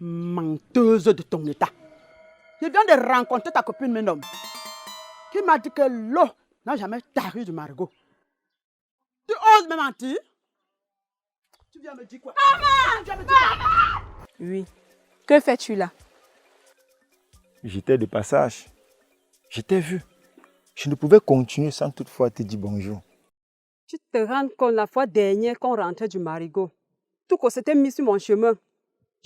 Menteuse de ton état. Je viens de rencontrer ta copine Ménom, qui m'a dit que l'eau n'a jamais tari du marigot. Tu oses me mentir? Tu viens me dire quoi? Maman! Oui. Que fais-tu là? J'étais de passage. Je t'ai vu. Je ne pouvais continuer sans toutefois te dire bonjour. Tu te rends compte la fois dernière qu'on rentrait du marigot. Tout qu'on s'était mis sur mon chemin.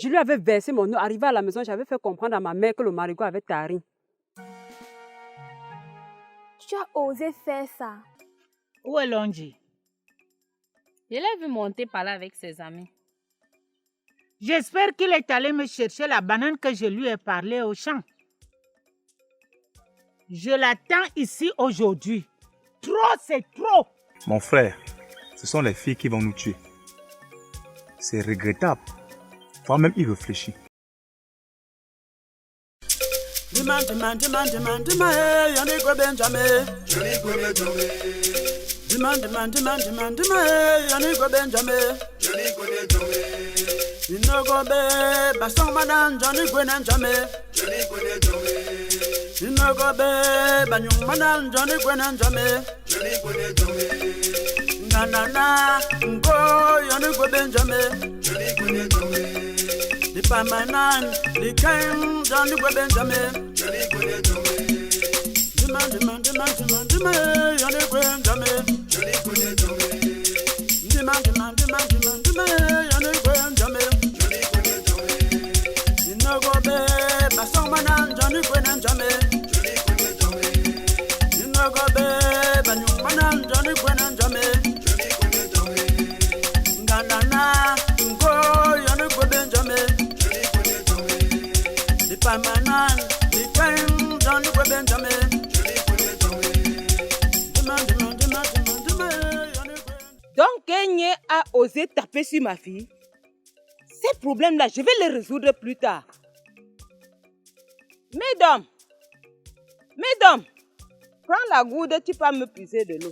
Je lui avais versé mon eau. Arrivé à la maison, j'avais fait comprendre à ma mère que le marigot avait tari. Tu as osé faire ça. Où est Longi? Je l'ai vu monter par là avec ses amis. J'espère qu'il est allé me chercher la banane que je lui ai parlé au champ. Je l'attends ici aujourd'hui. Trop, c'est trop. Mon frère, ce sont les filles qui vont nous tuer. C'est regrettable. Faut même y réfléchir. Dima, Benjamin. Dima, Benjamin. Inogobe, Basson Madan, Johnny Gwen Jame. Inogobe, Banyum Madan, Johnny Gwen Jame. Nanana, Ngo, Johnny Gwen Jame. The Pamanan, the King, Johnny Gwen Jame. Demand, Johnny Gwen Jame. Donc, Gagné a osé taper sur ma fille. Ces problèmes-là, je vais les résoudre plus tard. Mesdames, prends la gourde, tu peux me puiser de l'eau.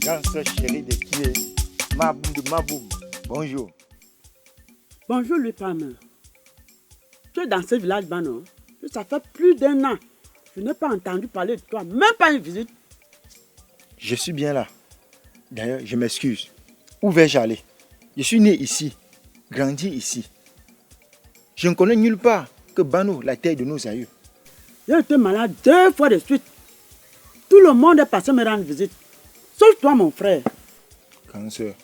La grande soeur chérie de qui est Maboum de Maboum. Bonjour. Bonjour, Louis Palmer. Tu es dans ce village-là, non? Ça fait plus d'1 an. Je n'ai pas entendu parler de toi, même pas une visite. Je suis bien là. D'ailleurs, je m'excuse. Où vais-je aller? Je suis né ici, grandi ici. Je ne connais nulle part que Bano, la terre de nos aïeux. J'ai été malade 2 fois de suite. Tout le monde est passé me rendre visite. Sauf toi, mon frère. Grande sœur,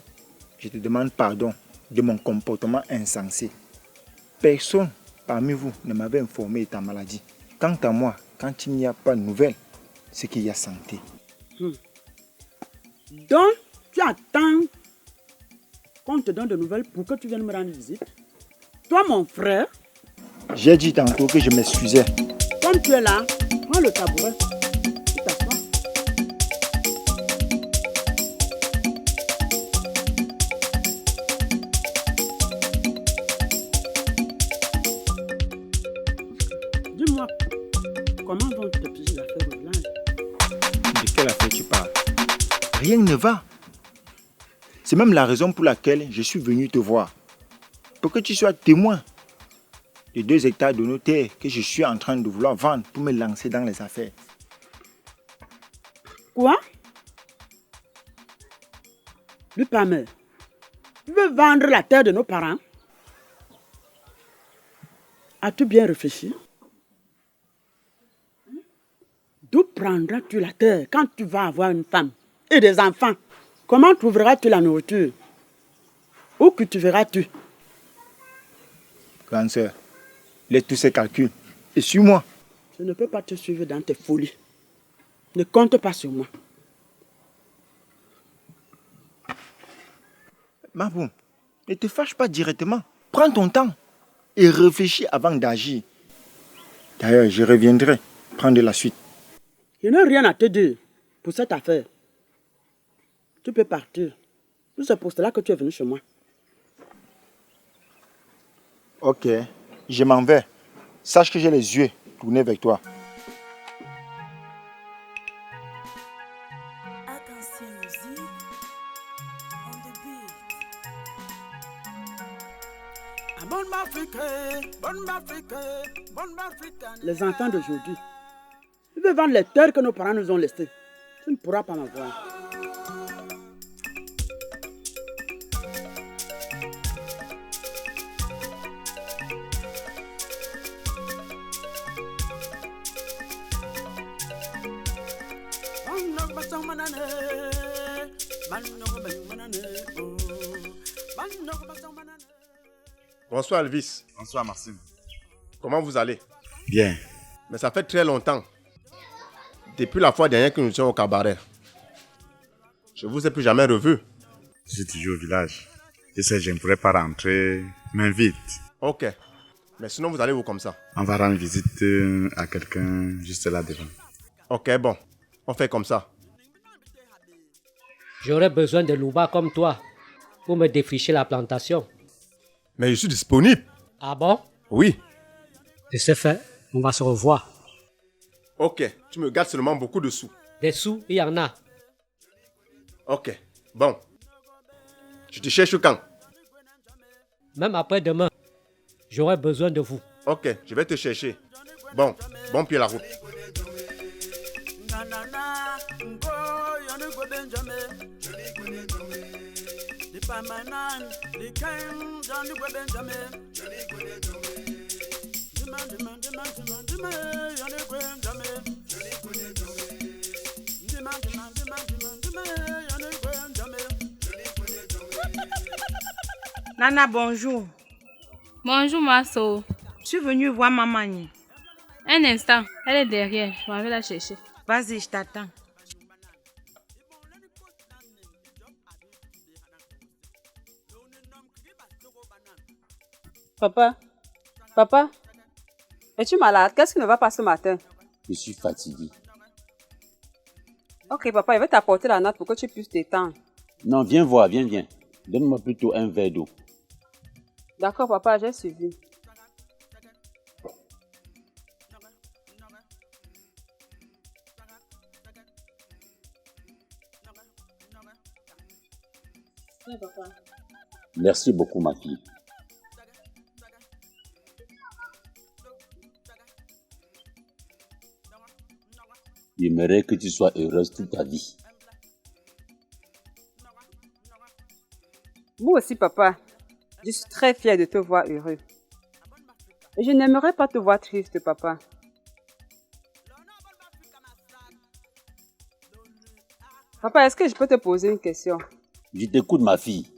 je te demande pardon de mon comportement insensé. Personne parmi vous ne m'avait informé de ta maladie. Quant à moi, quand il n'y a pas de nouvelles, c'est qu'il y a santé. Donc, tu attends qu'on te donne de nouvelles pour que tu viennes me rendre visite. Toi, mon frère. J'ai dit tantôt que je m'excusais. Comme tu es là, prends le tabouret. Tu t'assois. Dis-moi, comment vont tes petites affaires au village? De quelle affaire tu parles? Rien ne va. C'est même la raison pour laquelle je suis venu te voir. Pour que tu sois témoin des 2 hectares de nos terres que je suis en train de vouloir vendre pour me lancer dans les affaires. Quoi? Lui, Palmer, tu veux vendre la terre de nos parents? As-tu bien réfléchi? D'où prendras-tu la terre quand tu vas avoir une femme et des enfants? Comment trouveras-tu la nourriture? Où cultiveras-tu? Grande sœur, laisse tous ces calculs et suis-moi. Je ne peux pas te suivre dans tes folies. Ne compte pas sur moi. Maboum, ne te fâche pas directement. Prends ton temps et réfléchis avant d'agir. D'ailleurs, je reviendrai prendre la suite. Je n'ai rien à te dire pour cette affaire. Tu peux partir. C'est pour cela que tu es venu chez moi. Ok, je m'en vais. Sache que j'ai les yeux tournés vers toi. Les enfants d'aujourd'hui, ils veulent vendre les terres que nos parents nous ont laissées. Tu ne pourras pas m'avoir. Bonsoir Elvis. Bonsoir, Maxime. Comment vous allez? Bien. Mais ça fait très longtemps. Depuis la fois dernière que nous étions au cabaret. Je vous ai plus jamais revu. Je suis toujours au village. Je sais, je ne pourrais pas rentrer. M'invite. Ok. Mais sinon, vous allez où comme ça? On va rendre visite à quelqu'un juste là devant. Ok, bon. On fait comme ça. J'aurais besoin de Louba comme toi pour me défricher la plantation. Mais je suis disponible. Ah bon? Oui. De ce fait, on va se revoir. Ok. Tu me gardes seulement beaucoup de sous. Des sous, il y en a. Ok. Bon. Je te cherche quand? Même après-demain, j'aurai besoin de vous. Ok, je vais te chercher. Bon, bon pied la route. Nana, bonjour. Bonjour, Masso. Je suis venue voir maman. Nyi. Un instant, elle est derrière. Je m'en vais la chercher. Vas-y, je t'attends. Papa, es-tu malade? Qu'est-ce qui ne va pas ce matin? Je suis fatigué. Ok, papa, je vais t'apporter la natte pour que tu puisses t'étendre. Non, viens voir, viens. Donne-moi plutôt un verre d'eau. D'accord, papa, j'ai suivi. Merci beaucoup, ma fille. J'aimerais que tu sois heureuse toute ta vie. Moi aussi, papa. Je suis très fière de te voir heureux. Et je n'aimerais pas te voir triste, papa. Papa, est-ce que je peux te poser une question? Je t'écoute, ma fille.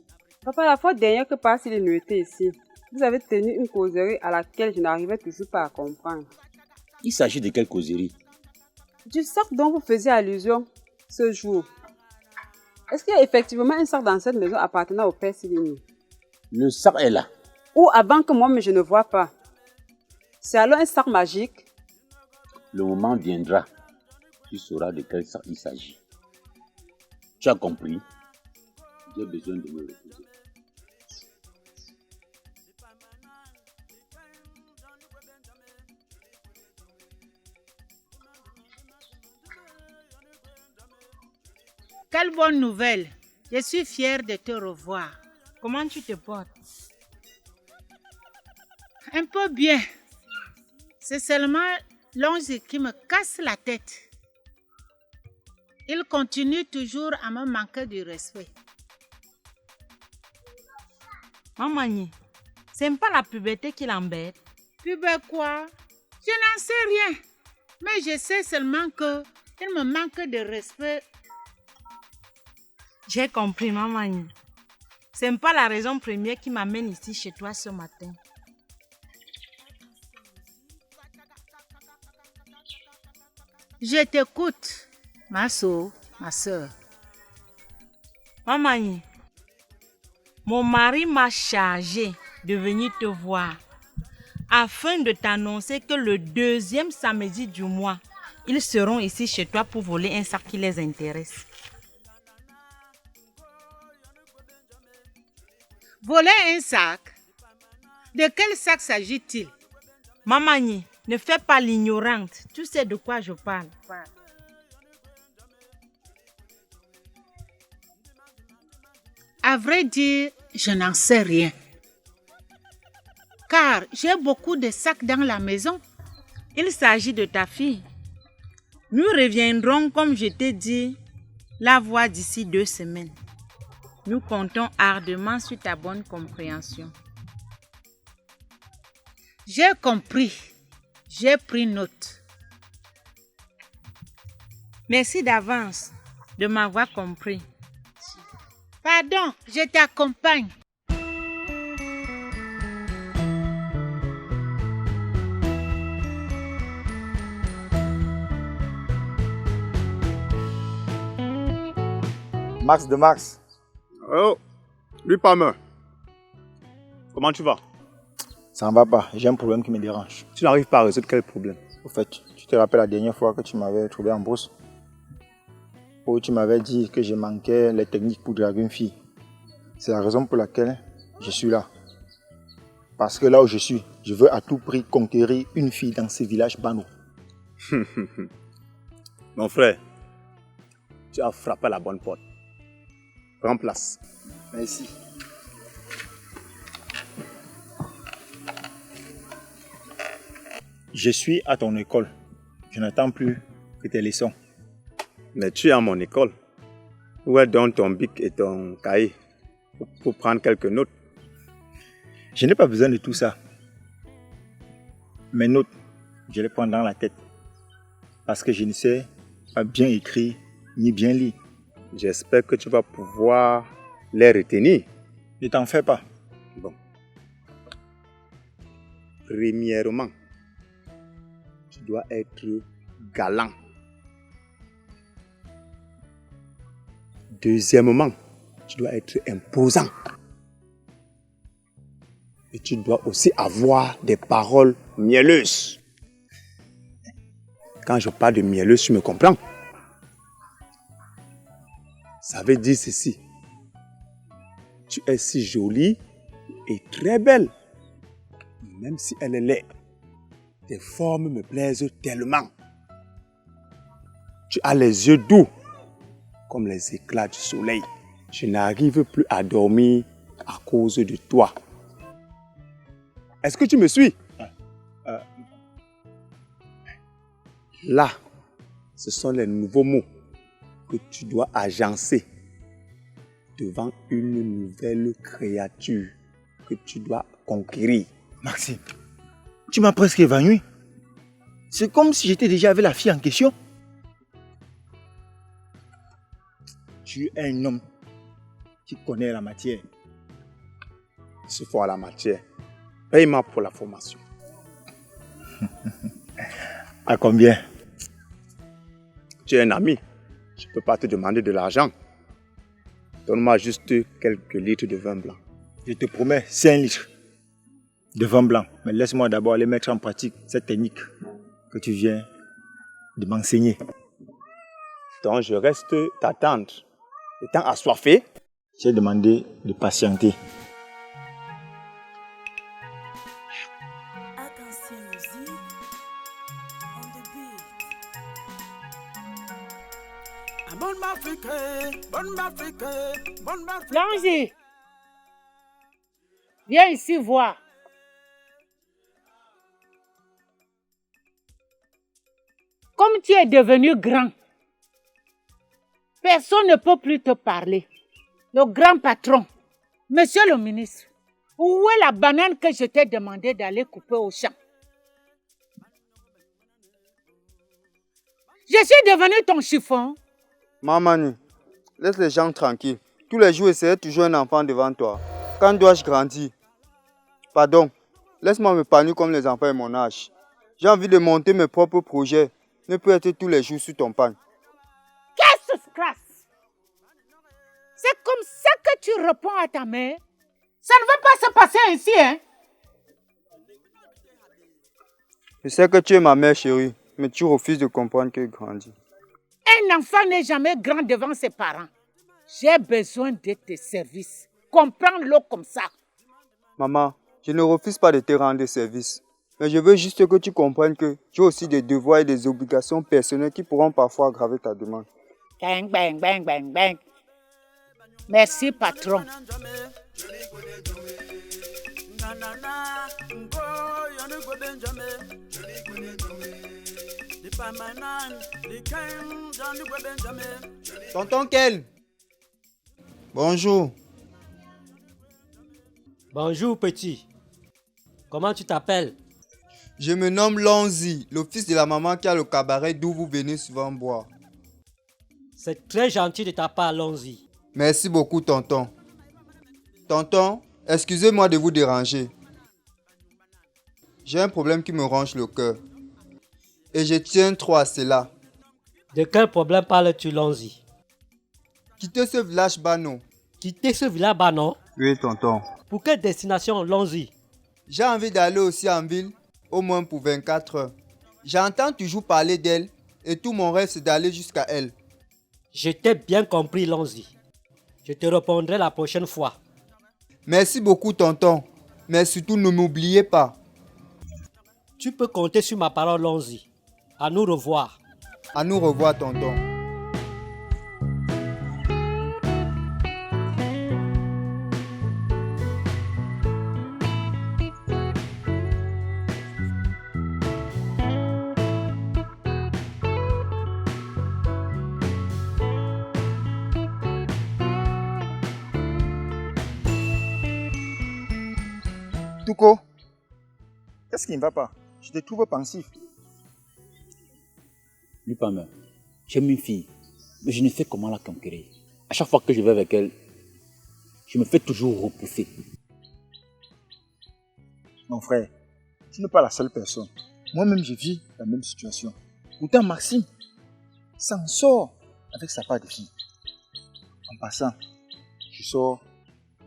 Papa, la fois dernière que Parsil était ici, vous avez tenu une causerie à laquelle je n'arrivais toujours pas à comprendre. Il s'agit de quelle causerie? Du sac dont vous faisiez allusion ce jour. Est-ce qu'il y a effectivement un sac dans cette maison appartenant au père Silini? Le sac est là. Ou avant que moi-même je ne vois pas? C'est alors un sac magique? Le moment viendra. Tu sauras de quel sac il s'agit. Tu as compris? J'ai besoin de me reposer. Quelle bonne nouvelle. Je suis fière de te revoir. Comment tu te portes? Un peu bien. C'est seulement l'onge qui me casse la tête. Il continue toujours à me manquer de respect. Maman Nyi, c'est pas la puberté qui l'embête. Puberté quoi? Je n'en sais rien. Mais je sais seulement que il me manque de respect. J'ai compris, maman Nyi. C'est pas la raison première qui m'amène ici chez toi ce matin. Je t'écoute, ma soeur. Maman Nyi, mon mari m'a chargé de venir te voir afin de t'annoncer que le 2e samedi du mois, ils seront ici chez toi pour voler un sac qui les intéresse. Voler un sac? De quel sac s'agit-il? Mamani, ne fais pas l'ignorante. Tu sais de quoi je parle. À vrai dire, je n'en sais rien. Car j'ai beaucoup de sacs dans la maison. Il s'agit de ta fille. Nous reviendrons, comme je t'ai dit, la voir d'ici 2 semaines. Nous comptons ardemment sur ta bonne compréhension. J'ai compris. J'ai pris note. Merci d'avance de m'avoir compris. Pardon, je t'accompagne. Max de Max. Oh, lui Palmer. Comment tu vas? Ça ne va pas, j'ai un problème qui me dérange. Tu n'arrives pas à résoudre quel problème? Au fait, tu te rappelles la dernière fois que tu m'avais trouvé en brousse? Où tu m'avais dit que je manquais les techniques pour draguer une fille. C'est la raison pour laquelle je suis là. Parce que là où je suis, je veux à tout prix conquérir une fille dans ce village Bano. Mon frère, tu as frappé à la bonne porte. Prends place. Merci. Je suis à ton école. Je n'attends plus que tes leçons. Mais tu es à mon école. Où est donc ton bic et ton cahier pour prendre quelques notes? Je n'ai pas besoin de tout ça. Mes notes, je les prends dans la tête. Parce que je ne sais pas bien écrire ni bien lire. J'espère que tu vas pouvoir les retenir. Ne t'en fais pas. Bon. Premièrement, tu dois être galant. Deuxièmement, tu dois être imposant. Et tu dois aussi avoir des paroles mielleuses. Quand je parle de mielleuse, tu me comprends? Ça veut dire ceci. Tu es si jolie et très belle. Même si elle est laide, tes formes me plaisent tellement. Tu as les yeux doux, comme les éclats du soleil. Je n'arrive plus à dormir à cause de toi. Est-ce que tu me suis? Là, ce sont les nouveaux mots que tu dois agencer devant une nouvelle créature que tu dois conquérir. Maxime, tu m'as presque évanoui. C'est comme si j'étais déjà avec la fille en question. Tu es un homme qui connaît la matière. Ce fois la matière. Paye-moi pour la formation. À combien? Tu es un ami. Je ne peux pas te demander de l'argent. Donne-moi juste quelques litres de vin blanc. Je te promets 5 litres de vin blanc. Mais laisse-moi d'abord aller mettre en pratique cette technique que tu viens de m'enseigner. Donc je reste t'attendre. Étant assoiffé, j'ai demandé de patienter. Longy, viens ici voir. Comme tu es devenu grand, personne ne peut plus te parler. Le grand patron, monsieur le ministre, où est la banane que je t'ai demandé d'aller couper au champ? Je suis devenu ton chiffon. Mamani, laisse les gens tranquilles. Tous les jours, c'est toujours un enfant devant toi. Quand dois-je grandir? Pardon, laisse-moi me parler comme les enfants de mon âge. J'ai envie de monter mes propres projets. Ne peux être tous les jours sur ton pain. Qu'est-ce que se passe? C'est comme ça que tu réponds à ta mère? Ça ne va pas se passer ainsi, hein? Je sais que tu es ma mère chérie, mais tu refuses de comprendre qu'elle grandit. Un enfant n'est jamais grand devant ses parents. J'ai besoin de tes services. Comprends-le comme ça. Maman, Je ne refuse pas de te rendre service. Mais je veux juste que tu comprennes que j'ai aussi des devoirs et des obligations personnelles qui pourront parfois aggraver ta demande. Bang, bang, bang, bang, bang. Merci, patron. Tonton Ken. Bonjour. Bonjour, petit. Comment tu t'appelles? Je me nomme Lonzi, le fils de la maman qui a le cabaret d'où vous venez souvent boire. C'est très gentil de ta part, Lonzi. Merci beaucoup, tonton. Tonton, excusez-moi de vous déranger. J'ai un problème qui me ronge le cœur. Et je tiens trop à cela. De quel problème parles-tu, Lonzi? Quitter ce village bas, non. Quitter ce village bas, non? Oui, tonton. Pour quelle destination, Lonzi? J'ai envie d'aller aussi en ville, au moins pour 24 heures. J'entends toujours parler d'elle et tout mon rêve c'est d'aller jusqu'à elle. Je t'ai bien compris, Lonzi. Je te répondrai la prochaine fois. Merci beaucoup, tonton. Mais surtout, ne m'oubliez pas. Tu peux compter sur ma parole, Lonzi. À nous revoir. À nous revoir, tonton. Touko, qu'est-ce qui ne va pas? Je te trouve pensif. Lupin, j'aime une fille, mais je ne sais comment la conquérir. À chaque fois que je vais avec elle, je me fais toujours repousser. Mon frère, tu n'es pas la seule personne. Moi-même, je vis la même situation. Pourtant, Maxime s'en sort avec sa part de fille. En passant, je sors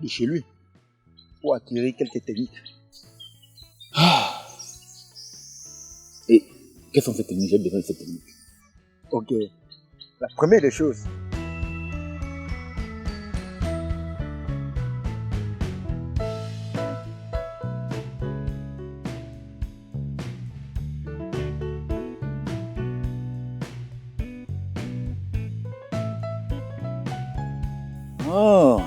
de chez lui pour acquérir quelques techniques. Et quelles sont ces techniques? J'ai besoin de ces techniques. Ok. La première des choses, Oh.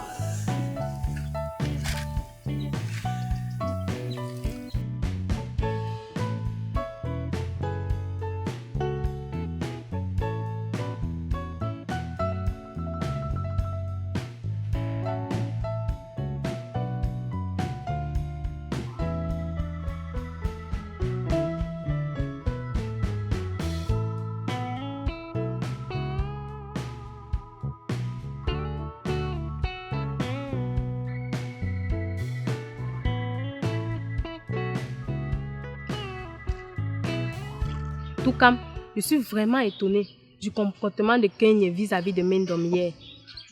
Toukam, je suis vraiment étonnée du comportement de Kenya vis-à-vis de Mendom hier.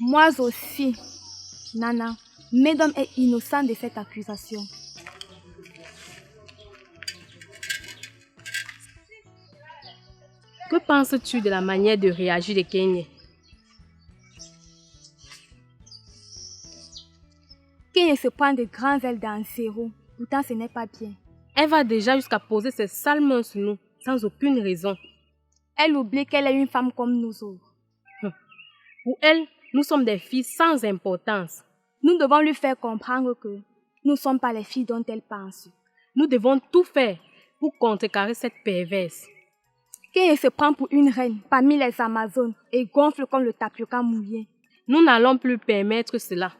Moi aussi. Nana, Mendom est innocent de cette accusation. Que penses-tu de la manière de réagir de Kenya? Kenya se prend de grands ailes dans zéro. Pourtant, ce n'est pas bien. Elle va déjà jusqu'à poser ses sales mains sur nous, sans aucune raison. Elle oublie qu'elle est une femme comme nous autres. Pour elle, nous sommes des filles sans importance. Nous devons lui faire comprendre que nous ne sommes pas les filles dont elle pense. Nous devons tout faire pour contrecarrer cette perverse. Kenya se prend pour une reine parmi les Amazones et gonfle comme le tapioca mouillé. Nous n'allons plus permettre cela.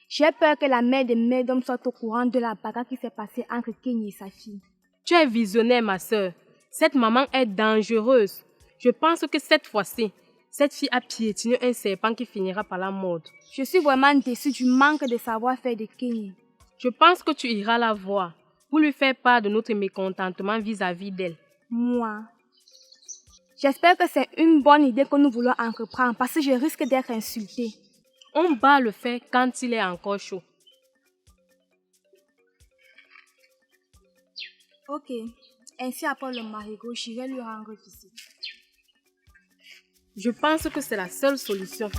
J'ai peur que la mère de Mendom soit au courant de la bagarre qui s'est passée entre Kenya et sa fille. Tu es visionnaire, ma sœur. Cette maman est dangereuse. Je pense que cette fois-ci, cette fille a piétiné un serpent qui finira par la mordre. Je suis vraiment déçue du manque de savoir-faire de Kenya. Je pense que tu iras la voir pour lui faire part de notre mécontentement vis-à-vis d'elle. Moi? J'espère que c'est une bonne idée que nous voulons entreprendre parce que je risque d'être insultée. On bat le fer quand il est encore chaud. Ok. Ainsi, après le marigot, j'irai lui rendre visite. Je pense que c'est la seule solution.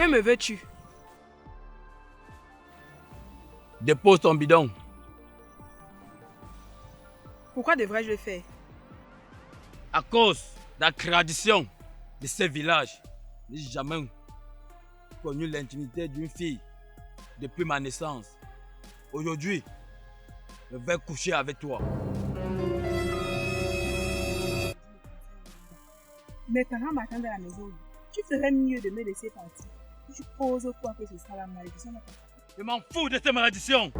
Que me veux-tu? Dépose ton bidon. Pourquoi devrais-je le faire? À cause de la tradition de ce village, je n'ai jamais connu l'intimité d'une fille depuis ma naissance. Aujourd'hui, je vais coucher avec toi. Mes parents m'attendent à la maison. Tu ferais mieux de me laisser partir. Si tu oses quoi que ce soit la malédiction. Je m'en fous de cette malédiction.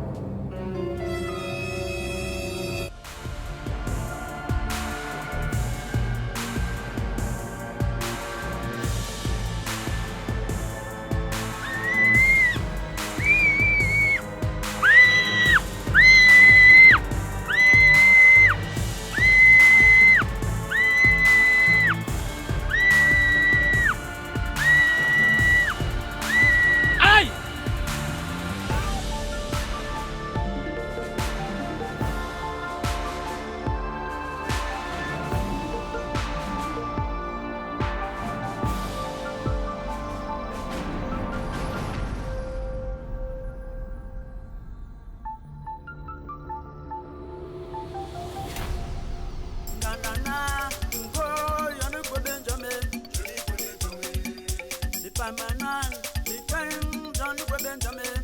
Benjamin.